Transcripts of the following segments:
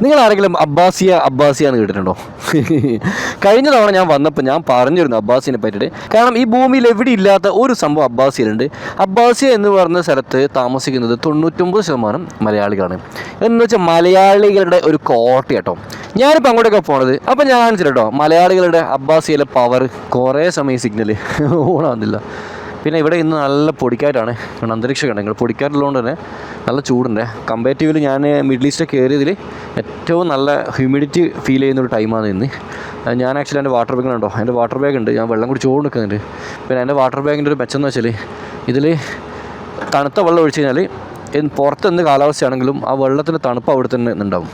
നിങ്ങൾ ആരെങ്കിലും അബ്ബാസിയ എന്ന് കേട്ടിട്ടുണ്ടോ? കഴിഞ്ഞ തവണ ഞാൻ വന്നപ്പോൾ ഞാൻ പറഞ്ഞിരുന്നു അബ്ബാസിനെ പറ്റിയിട്ട്. കാരണം ഈ ഭൂമിയിൽ എവിടെ ഇല്ലാത്ത ഒരു സംഭവം അബ്ബാസിയിലുണ്ട്. അബ്ബാസിയ എന്ന് പറഞ്ഞ സ്ഥലത്ത് താമസിക്കുന്നത് 99% മലയാളികളാണ്. എന്ന് വെച്ചാൽ മലയാളികളുടെ ഒരു കോട്ട കേട്ടോ. ഞാനിപ്പോൾ അങ്ങോട്ടൊക്കെ പോണത്. അപ്പം ഞാൻ കാണിച്ചില്ല കേട്ടോ മലയാളികളുടെ അബ്ബാസിയയിലെ പവർ. കുറേ സമയം സിഗ്നൽ ഓണാകുന്നില്ല. പിന്നെ ഇവിടെ ഇന്ന് നല്ല പൊടിക്കാറ്റാണ്. അന്തരീക്ഷം കണ്ടെങ്കിൽ പൊടിക്കാറ്റുള്ളതുകൊണ്ട് തന്നെ നല്ല ചൂടുണ്ട്. കമ്പാരിറ്റീവ്ലി ഞാൻ മിഡിൽ ഈസ്റ്റ് കയറിയതിൽ ഏറ്റവും നല്ല ഹ്യൂമിഡിറ്റി ഫീൽ ചെയ്യുന്നൊരു ടൈമാണ് ഇന്ന്. ഞാൻ ആക്ച്വലി എൻ്റെ വാട്ടർ ബാഗിലുണ്ടോ, എൻ്റെ വാട്ടർ ബാഗ് ഉണ്ട്. ഞാൻ വെള്ളം കുടിച്ച് നിൽക്കുന്നുണ്ട്. പിന്നെ എൻ്റെ വാട്ടർ ബാഗിൻ്റെ ഒരു മെച്ചം എന്ന് വെച്ചാൽ ഇതിൽ തണുത്ത വെള്ളം ഒഴിച്ച് കഴിഞ്ഞാൽ പുറത്ത് എന്ത് കാലാവസ്ഥയാണെങ്കിലും ആ വെള്ളത്തിൻ്റെ തണുപ്പ് അവിടെ തന്നെ ഉണ്ടാവും.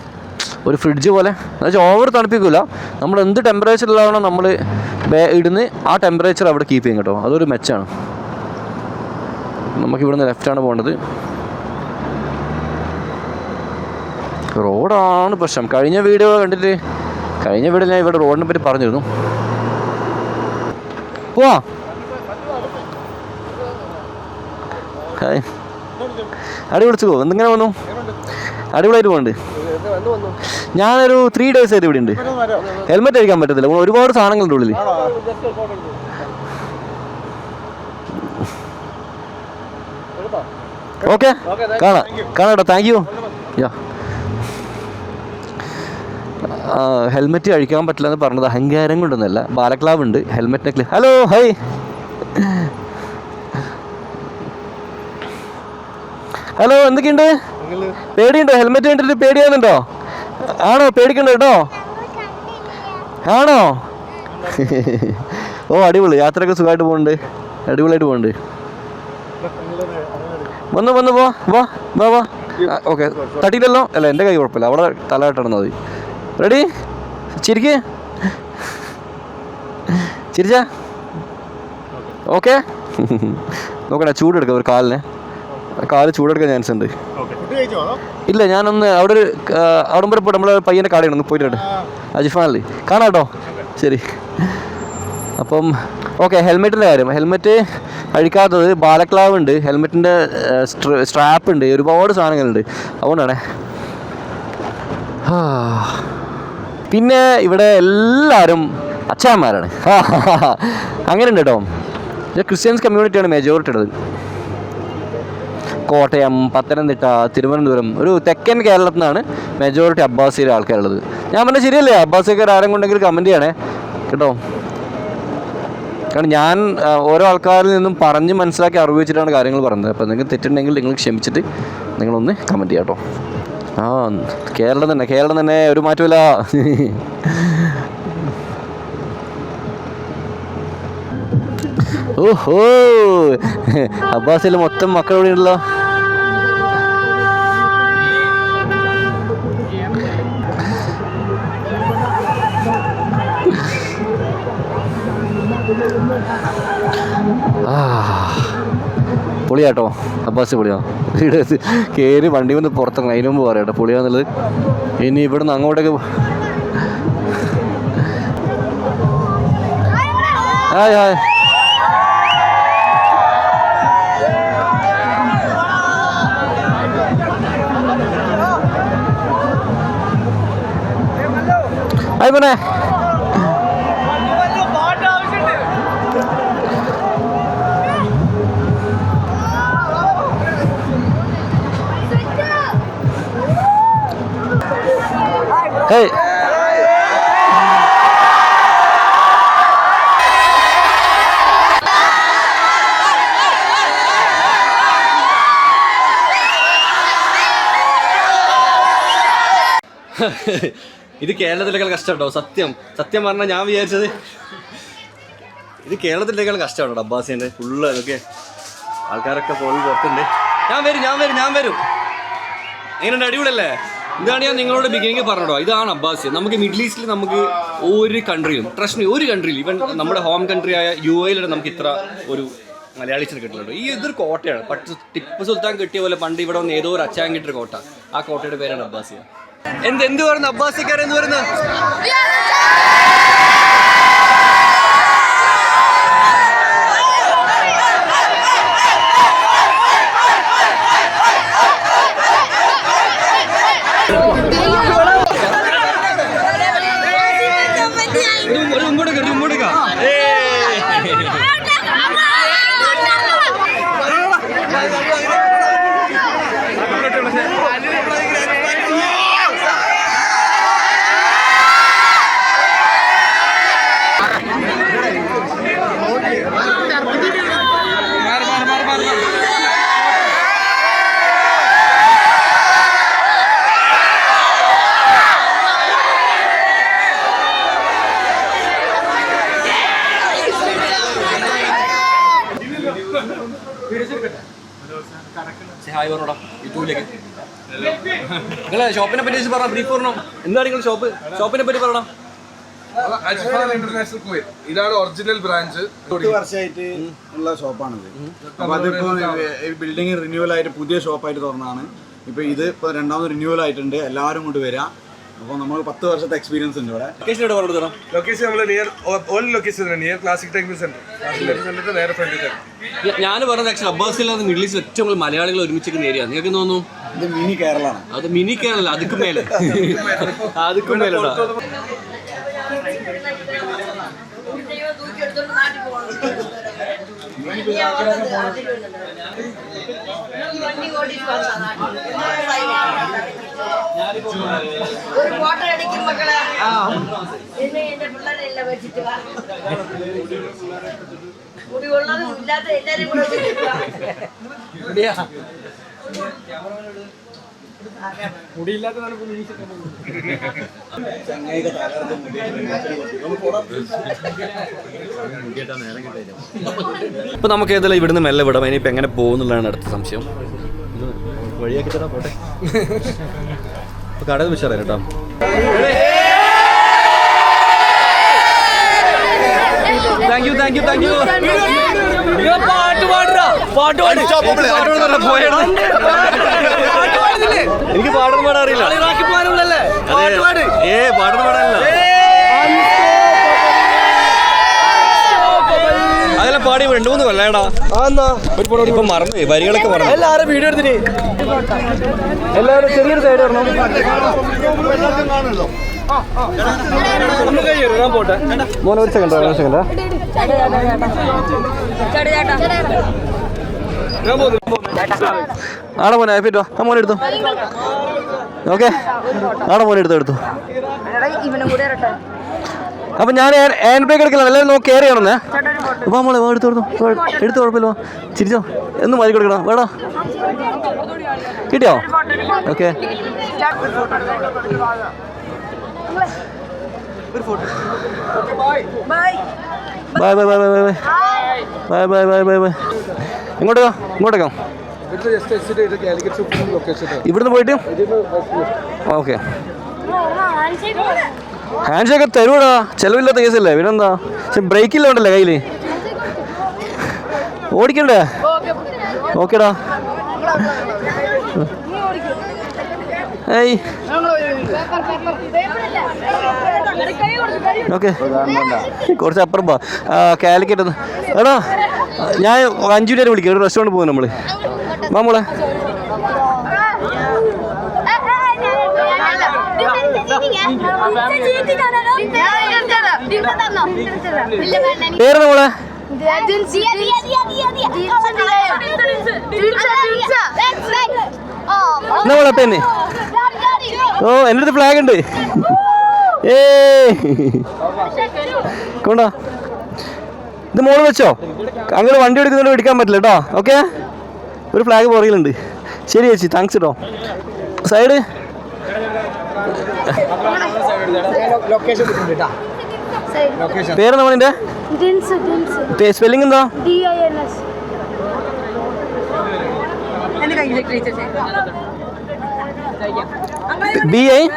ഒരു ഫ്രിഡ്ജ് പോലെ എന്ന് വെച്ചാൽ ഓവർ തണുപ്പിക്കില്ല. നമ്മൾ എന്ത് ടെമ്പറേച്ചറിലാണോ നമ്മൾ ഇടുന്ന് ആ ടെമ്പറേച്ചർ അവിടെ കീപ്പ് ചെയ്യും കേട്ടോ. അതൊരു മെച്ചമാണ്. നമുക്കിവിടുന്ന് ലെഫ്റ്റാണ് പോകേണ്ടത്. റോഡാണ് പ്രശ്നം. കഴിഞ്ഞ വീഡിയോ ഞാൻ ഇവിടെ റോഡിനെ പറ്റി പറഞ്ഞിരുന്നു. പോവാ അടിപൊളിച്ച് പോകും. എന്തിങ്ങനെ വന്നു? അടിപൊളിയായിട്ട് പോകുന്നുണ്ട്. ഞാനൊരു 3 days ആയിട്ട് ഇവിടെ ഉണ്ട്. ഹെൽമെറ്റ് അടിക്കാൻ പറ്റത്തില്ല, ഒരുപാട് സാധനങ്ങളുണ്ട് ഉള്ളിൽ. ഓക്കെ കാണാം കേട്ടോ. Thank you. ഹെൽമെറ്റ് അഴിക്കാൻ പറ്റില്ല എന്ന് പറഞ്ഞത് അഹങ്കാരം കൊണ്ടൊന്നുമല്ല. ബാലക്ലാവ് ഉണ്ട് ഹെൽമെറ്റിനെ. Hello hi. ഹലോ എന്തൊക്കെയുണ്ട്? പേടിയുണ്ടോ? ഹെൽമെറ്റ് കണ്ടിട്ട് പേടിയാകുന്നുണ്ടോ? ആണോ? പേടിക്കണ്ടോ കേട്ടോ. ആണോ? ഓ അടിപൊളി. യാത്രയൊക്കെ സുഖമായിട്ട് പോകുന്നുണ്ട്. അടിപൊളിയായിട്ട് പോകുന്നുണ്ട്. വന്ന് വാ. ഓക്കെ തട്ടിയില്ലല്ലോ. അല്ല എൻ്റെ കൈ കുഴപ്പമില്ല. അവിടെ തലയിട്ടിടുന്നത് മതി. റെഡി? ചിരിക്ക്. ചിരിച്ചാ ഓക്കെ. നോക്കണേ ചൂടെടുക്കാം. ഒരു കാല് ചൂടെടുക്കാൻ ചാൻസ് ഉണ്ട്. ഇല്ല ഞാനൊന്ന് അവിടെ വരെ പോയിട്ട് നമ്മളെ പയ്യൻ്റെ കാടയാണ് ഒന്ന് പോയിട്ട് അജിഫാനല്ലേ കാണാം കേട്ടോ. ശരി. അപ്പം ഓക്കെ. ഹെൽമെറ്റിൻ്റെ കാര്യം, ഹെൽമെറ്റ് അഴിക്കാത്തത് ബാലക്ലാവ് ഉണ്ട്, ഹെൽമെറ്റിൻ്റെ സ്ട്രാപ്പ് ഉണ്ട്, ഒരുപാട് സാധനങ്ങളുണ്ട്. അതുകൊണ്ടാണേ. പിന്നെ ഇവിടെ എല്ലാവരും അച്ഛന്മാരാണ്. അങ്ങനെ ഉണ്ട് കേട്ടോ. ക്രിസ്ത്യൻസ് കമ്മ്യൂണിറ്റിയാണ് മെജോറിറ്റി ഉള്ളത്. കോട്ടയം, പത്തനംതിട്ട, തിരുവനന്തപുരം, ഒരു തെക്കൻ കേരളത്തിൽ നിന്നാണ് മെജോറിറ്റി അബ്ബാസിയിലെ ആൾക്കാരുള്ളത്. ഞാൻ പറഞ്ഞാൽ ശരിയല്ലേ? അബ്ബാസിക്കാർ ആരും കൊണ്ടെങ്കിൽ കമൻറ്റ് ചെയ്യണേ കേട്ടോ. കാരണം ഞാൻ ഓരോ ആൾക്കാരിൽ നിന്നും പറഞ്ഞ് മനസ്സിലാക്കി അറിവ് വെച്ചിട്ടാണ് കാര്യങ്ങൾ പറയുന്നത്. അപ്പോൾ നിങ്ങൾക്ക് തെറ്റുണ്ടെങ്കിൽ നിങ്ങൾ ക്ഷമിച്ചിട്ട് നിങ്ങളൊന്ന് കമൻറ്റ് ചെയ്യാം കേട്ടോ. കേരളം തന്നെ ഒരു മാറ്റമില്ല. ഓഹോ അബ്ബാസിൽ മൊത്തം മക്കൾ ഇവിടെ ഉണ്ടല്ലോ. പൊളിയാട്ടോ അബ്ബാസ്. പൊളിയാ. കയറി വണ്ടി വന്ന് പുറത്തിറങ്ങണം. അതിന് മുമ്പ് പറയാം കേട്ടോ പൊളിയാന്നുള്ളത്. ഇനി ഇവിടെ നിന്ന് അങ്ങോട്ടേക്ക് ഹായ് ഹായ്. ഹായ് പോണേ. Hey. ഇത് കേരളത്തിലേക്കാൾ കഷ്ടമുണ്ടോ? സത്യം പറഞ്ഞാൽ ഞാൻ വിചാരിച്ചത് ഇത് കേരളത്തിലേക്കാൾ കഷ്ടമുണ്ടോ അബ്ബാസിൻ്റെ ഫുള്ള്. അതൊക്കെ ആൾക്കാരൊക്കെ പുറത്തുണ്ട്. ഞാൻ വരും. എങ്ങനെയുണ്ട്? അടിപൊളിയല്ലേ? ഇതാണ് ഞാൻ നിങ്ങളോട് ബിഗിനിങ് പറഞ്ഞോ. ഇതാണ് അബ്ബാസിയ. നമുക്ക് മിഡിൽ ഈസ്റ്റിൽ നമുക്ക് ഒരു കൺട്രിയിലും ട്രസ്റ്റ് ഒരു കൺട്രിയിൽ ഈവൻ നമ്മുടെ ഹോം കൺട്രി ആയ UAE നമുക്ക് ഇത്ര ഒരു മലയാളീസിന് കിട്ടുന്നുണ്ട്. ഇതൊരു കോട്ടയാണ്. ടിപ്പു സുൽത്താൻ കിട്ടിയ പോലെ പണ്ട് ഇവിടെ വന്ന് ഏതോ ഒരു അച്ചാൻ കിട്ടിയൊരു കോട്ട. ആ കോട്ടയുടെ പേരാണ് അബ്ബാസിയ. എന്ത് പറയുന്നു അബ്ബാസിക്കാരെന്ന് പറയുന്നത്? ഹായ് പറഞ്ഞോടാ യൂട്യൂബിലേക്ക്. നിങ്ങളെ ഷോപ്പിനെ പറ്റി പറഞ്ഞ ബ്രീഫ് പറഞ്ഞോ. എന്താണ് നിങ്ങൾ ഷോപ്പിനെ പറ്റി പറയണം. ഇന്റർനാഷണൽ കുവൈറ്റ് ഇതാണ് ഒറിജിനൽ ബ്രാഞ്ച്. 10 വർഷമായിട്ട് ഉള്ള ഷോപ്പാണിത്. അപ്പോൾ അതിപ്പോൾ ബിൽഡിംഗ് റിന്യൂവൽ ആയിട്ട് പുതിയ ഷോപ്പായിട്ട് തുറന്നാണ്. ഇപ്പോൾ ഇത് ഇപ്പോൾ രണ്ടാമത് റിന്യൂവൽ ആയിട്ടുണ്ട്. എല്ലാവരും കൊണ്ട് വരാം. അപ്പോൾ നമ്മൾ 10 വർഷത്തെ എക്സ്പീരിയൻസ് ഉണ്ട് ഇവിടെ. ലൊക്കേഷൻ നമ്മൾ near old location near classic technique centre നേരെ ഫ്രണ്ടിൽ തന്നെ. ഞാൻ പറഞ്ഞത് ആക്ച്വലി അബ്ബാസിലാണ് മിഡിൽ ഈസ്റ്റ് ഏറ്റവും കൂടുതൽ മലയാളികൾ ഒരുമിച്ചിരിക്കുന്ന ഏരിയ. നിങ്ങൾക്ക് തോന്നുന്നു ഇത് മിനി കേരളമാണ്. അത് മിനി കേരള അതുക്കും മേലെ അതുക്കും മേലെ ഒരു ഫോട്ടോ അടിക്കും മക്കളെ. എന്റെ പിള്ളേരെല്ലാം വെച്ചിട്ട് മുടി ഉള്ളതും ഇല്ലാത്ത എല്ലാരും കൂടെ ഇപ്പൊ നമുക്ക് ഏതെല്ലാം ഇവിടുന്ന് മെല്ലെ വിടാം. ഇനിയിപ്പോ എങ്ങനെ പോകുന്നുള്ളതാണ് അടുത്ത സംശയം. വഴിയാക്കി തരാം പോട്ടെ. കടയിൽ വിശാല കേട്ടോ. Thank you thank you thank you. പാട്ട് പാടുക പാട്ട് പാടി എനിക്ക് പാടുന്ന പാടാൻ അറിയില്ല. പാടുന്ന പാടാനില്ല. അതെല്ലാം പാടി 2-3 കൊല്ലേടാ. ഇപ്പൊ മറന്നു വരികളൊക്കെ പറഞ്ഞു. എല്ലാവരും വീഡിയോ എടുത്തിട്ട് എല്ലാവരും ചെറിയൊരു സൈഡ് വരണം. ഞാൻ പോട്ടെ മോനെ. ഒരു സെക്കൻഡ് ആടെ മോനെ ഹാപ്പിട്ടോ. ആ മോനെ എടുത്തു. ഓക്കെ ആടെ മോനെ എടുത്തു. അപ്പൊ ഞാൻ ഹാൻഡ് ബ്രേക്ക് എടുക്കില്ല. എല്ലാവരും നോക്കി കെയർ ചെയ്യണമെന്നേ. അപ്പൊ മോളെ എടുത്തു കുഴപ്പമില്ല. ചിരിച്ചോ എന്നും മതി കൊടുക്കണം വേടാ. കിട്ടിയോ? Okay bye bye bye bye bye bye bye bye bye bye. ഇങ്ങോട്ടേക്കാം. ഇവിടുന്ന് പോയിട്ട് ഓക്കെ. ഹാൻഡ് ഷേക്ക് തരൂടാ. ചെലവില്ലാത്ത കേസല്ലേ പിന്നെന്താ. പക്ഷെ ബ്രേക്കില്ല ഉണ്ടല്ലേ കയ്യിൽ. ഓടിക്കണ്ടേ? ഓക്കേടാ. ഏയ് ഓക്കെ കുറച്ച് അപ്പുറം പോ. കാലിക്കറ്റ് എടാ ഞാൻ 5 മിനിറ്റ് വിളിക്കാം. ഒരു റെസ്റ്റോറൻറ്റ് പോകും നമ്മൾ. വാ മോളെ. പേരെന്താ മോളെ? എന്നാ മോളെ പെണ്ണ്. ഓ എൻ്റെ അടുത്ത് ഫ്ലാഗ് ഉണ്ട്. കൊണ്ടാ ഇത് മോള് വെച്ചോ. അങ്ങനെ വണ്ടി എടുക്കുന്നതുകൊണ്ട് എടുക്കാൻ പറ്റില്ല കേട്ടോ. ഓക്കെ ഒരു ഫ്ലാഗ് പുറകിലുണ്ട്. ശരി ചേച്ചി താങ്ക്സ് കേട്ടോ. സൈഡ് പേരെന്താ മോളിൻ്റെ? സ്പെല്ലിംഗ് എന്താ? BINS.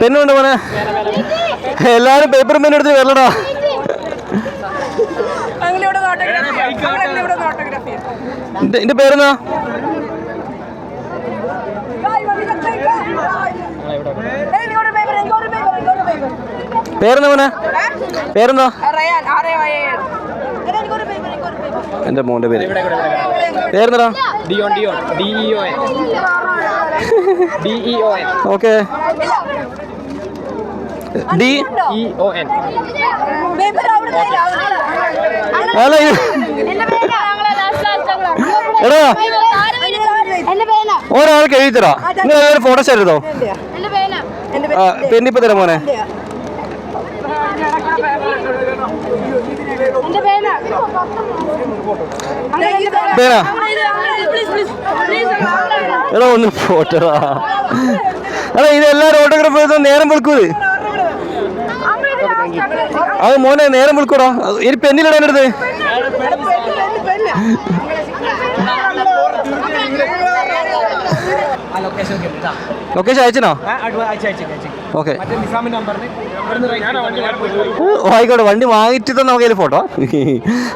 പെണ്ണുണ്ട് മോനെ. എല്ലാരും പേപ്പറും പെണ്ണ് എടുത്ത് വരലടാ. എന്റെ പേരെന്നാ? പേരെന്താ മോനെ? പേരെന്താ? എന്റെ മോന്റെ പേര് പേരെന്താ? Okay DEON. അല്ല എടാ ഒരാൾക്ക് എഴുതി തരാ. നിങ്ങൾ ഒരു ഫോട്ടോ ഷെയർ ചെയ്തോ. പെണ്ണിപ്പോ തരാം മോനെ. എടാ ഒന്ന് ഫോട്ടോ. എടാ ഇത് എല്ലാവരും ഓട്ടോഗ്രാഫ് നേരം വെളുക്കൂത്. അത് മോനെ നേരം വിളിക്കൂടാ ഇനി പെന്നിലിടാൻ എടുത്ത് ലൊക്കേഷൻ അയച്ചനോ ഓക്കെ ആയിക്കോട്ടെ വണ്ടി വാങ്ങിയിട്ട് തന്നെ നമുക്ക് അതിൽ ഫോട്ടോ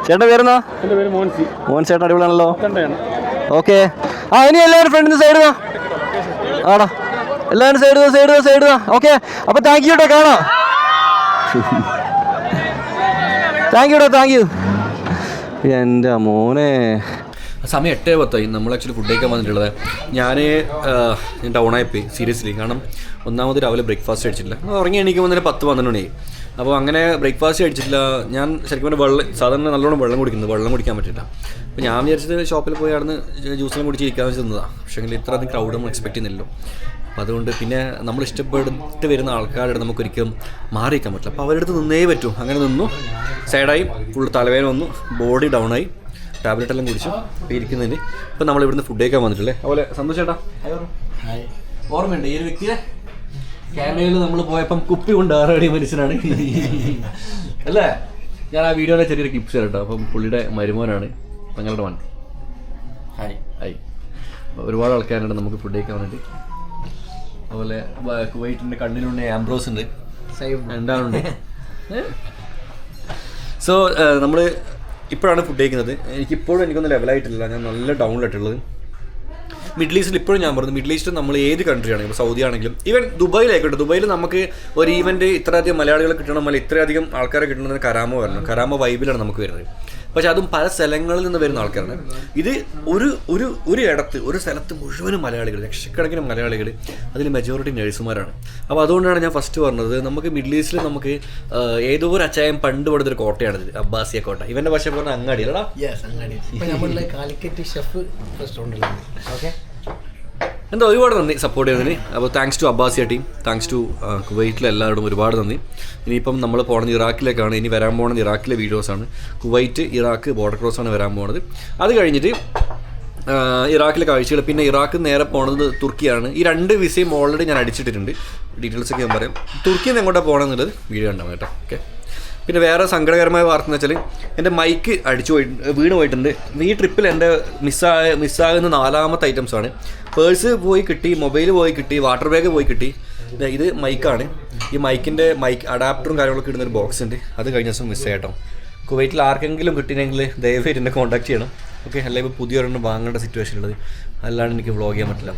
ചേട്ടൻ്റെ പേരെന്നാ മോഹൻ ചേട്ടൻ അടിപൊളിയാണല്ലോ ഓക്കെ ആ ഇനി എല്ലാവരും ഫ്രണ്ടിന് സൈഡ് ആടാ എല്ലാവരും സൈഡ് ഓക്കെ അപ്പൊ താങ്ക് യു കേട്ടോ കാണാം താങ്ക് യു എൻ്റെ മോനെ സമയം 8:10 നമ്മൾ ആക്ച്വലി ഫുഡ് കഴിക്കാൻ വന്നിട്ടുള്ളത് ഞാൻ ഡൗണായിപ്പോയി സീരിയസ്ലി കാരണം ഒന്നാമത് രാവിലെ ബ്രേക്ക്ഫാസ്റ്റ് കഴിച്ചിട്ടില്ല ഉറങ്ങി എണീക്കുമ്പോൾ തന്നെ 10-12 മണിയായി അപ്പോൾ അങ്ങനെ ബ്രേക്ക്ഫാസ്റ്റ് കഴിച്ചിട്ടില്ല ഞാൻ ശരിക്കും പറഞ്ഞാൽ സാധാരണ നല്ലോണം വെള്ളം കുടിക്കാൻ പറ്റില്ല അപ്പോൾ ഞാൻ വിചാരിച്ചത് ഷോപ്പിൽ പോയി അവിടെ നിന്ന് ജ്യൂസെല്ലാം കുടിച്ച് ഇരിക്കാമെന്ന് ചെന്നതാണ് പക്ഷേ ഇത്ര അധികം ക്രൗഡ് നമ്മൾ എക്സ്പെക്ട് ചെയ്യുന്നില്ലല്ലോ അപ്പോൾ അതുകൊണ്ട് പിന്നെ നമ്മൾ ഇഷ്ടപ്പെട്ട് വരുന്ന ആൾക്കാരുടെ നമുക്കൊരിക്കലും മാറിയിരിക്കാൻ പറ്റില്ല അപ്പോൾ അവരുടെ അടുത്ത് നിന്നേ പറ്റൂ അങ്ങനെ നിന്നു സൈഡായി ഫുൾ തലവേദന വന്നു ബോഡി ഡൗണായി ടാബ്ലറ്റ് എല്ലാം കുടിച്ചു ഇപ്പോൾ ഇരിക്കുന്നതിന് ഇപ്പം നമ്മൾ ഇവിടുന്ന് ഫുഡ് കഴിക്കാൻ വന്നിട്ടില്ലേ അതുപോലെ സന്തോഷേട്ടാ ഓർമ്മയുണ്ട് ഈ ഒരു വ്യക്തിയെ ക്യാമറയിൽ നമ്മൾ പോയപ്പം കുപ്പി കൊണ്ട് ആറടി മനുഷ്യനാണ് അല്ലേ ഞാൻ ആ വീഡിയോയുടെ ചെറിയൊരു ക്ലിപ്സ് കേട്ടോ അപ്പം പുള്ളിയുടെ മരുമോനാണ് ഞങ്ങളുടെ മൺ ഹായ് ഒരുപാട് ആൾക്കാരുണ്ട് നമുക്ക് ഫുഡ് കഴിക്കാൻ വേണ്ടിയിട്ട് അതുപോലെ കുവൈറ്റിൻ്റെ കണ്ണിലുണ്ട് ആംബ്രോസ് ഉണ്ട് രണ്ടാളുണ്ട് സോ നമ്മൾ ഇപ്പോഴാണ് ഫുഡ് കഴിക്കുന്നത് എനിക്കൊന്നും ലെവലായിട്ടില്ല ഞാൻ നല്ല ഡൗണിലായിട്ടുള്ളത് മിഡിൽ ഈസ്റ്റിൽ ഇപ്പോഴും ഞാൻ പറഞ്ഞു മിഡിൽ ഈസ്റ്റ് നമ്മൾ ഏത് കൺട്രി ആണെങ്കിലും സൗദി ആണെങ്കിലും ഈവൻ ദുബായിലായിക്കോട്ടെ ദുബായിൽ നമുക്ക് ഒരു ഈവൻറ്റ് ഇത്രയധികം മലയാളികളെ കിട്ടണം അല്ലെങ്കിൽ ഇത്രയധികം ആൾക്കാരെ കിട്ടണമെന്ന് കരാമ വരണം കരാമ വൈബിലാണ് നമുക്ക് വരുന്നത് പക്ഷെ അതും പല സ്ഥലങ്ങളിൽ നിന്ന് വരുന്ന ആൾക്കാരാണ് ഇത് ഒരു ഇടത്ത് ഒരു സ്ഥലത്ത് മുഴുവനും മലയാളികൾ ലക്ഷക്കണക്കിന് മലയാളികൾ അതിൽ മെജോറിറ്റി നഴ്സുമാരാണ് അപ്പോൾ അതുകൊണ്ടാണ് ഞാൻ ഫസ്റ്റ് പറഞ്ഞത് നമുക്ക് മിഡിൽ ഈസ്റ്റിൽ നമുക്ക് ഏതോ ഒരു അച്ചായം പണ്ട് പടുത്തൊരു കോട്ടയാണിത് അബ്ബാസിയ കോട്ട ഇവൻ്റെ ഭാഷ പറഞ്ഞാൽ അങ്ങാടി അല്ലടാ കാലിക്കറ്റ് ഷെഫ് റെസ്റ്റോറൻറ്റിലാണ് ഓക്കെ എന്താ ഒരുപാട് നന്ദി സപ്പോർട്ട് ചെയ്യുന്നതിന് അപ്പോൾ thanks to Abbasiya team thanks to കുവൈറ്റിലെ എല്ലാവരോടും ഒരുപാട് നന്ദി ഇനിയിപ്പം നമ്മൾ പോകുന്നത് ഇറാഖിലേക്കാണ് ഇനി വരാൻ പോകുന്നത് ഇറാഖിലെ വീഡിയോസാണ് കുവൈറ്റ് ഇറാഖ് ബോർഡർ ക്രോസാണ് വരാൻ പോകുന്നത് അത് കഴിഞ്ഞിട്ട് ഇറാഖിലെ കാഴ്ചകൾ പിന്നെ ഇറാഖിൽ നേരെ പോകുന്നത് തുർക്കിയാണ് ഈ 2 വിസയും ഓൾറെഡി ഞാൻ അടിച്ചിട്ടിട്ടുണ്ട് ഡീറ്റെയിൽസൊക്കെ ഞാൻ പറയാം തുർക്കിയിൽ നിന്ന് എങ്ങോട്ടാണ് പോകണമെന്നുള്ളത് വീഡിയോ ഉണ്ടാവും കേട്ടോ ഓക്കെ പിന്നെ വേറെ സങ്കടകരമായ വാർത്ത എന്ന് വെച്ചാൽ എൻ്റെ മൈക്ക് വീണ് പോയിട്ടുണ്ട് ഈ ട്രിപ്പിൽ എൻ്റെ മിസ്സാകുന്ന 4ാമത്തെ ഐറ്റംസാണ് പേഴ്സ് പോയി കിട്ടി മൊബൈൽ പോയി കിട്ടി വാട്ടർ ബാഗ് പോയി കിട്ടി ഇത് മൈക്കാണ് ഈ മൈക്ക് അഡാപ്റ്ററും കാര്യങ്ങളൊക്കെ ഇടുന്നൊരു ബോക്സ് ഉണ്ട് അത് കഴിഞ്ഞ ദിവസം മിസ്സായിട്ടോ കുവൈറ്റിൽ ആർക്കെങ്കിലും കിട്ടിയെങ്കിൽ ദയവായിട്ട് എന്നെ കോൺടാക്ട് ചെയ്യണം ഓക്കെ അല്ലെങ്കിൽ ഇപ്പോൾ പുതിയൊരെണ്ണം വാങ്ങേണ്ട സിറ്റുവേഷൻ ഉള്ളത് അല്ലാണ്ട് എനിക്ക് വ്ളോഗ് ചെയ്യാൻ പറ്റില്ല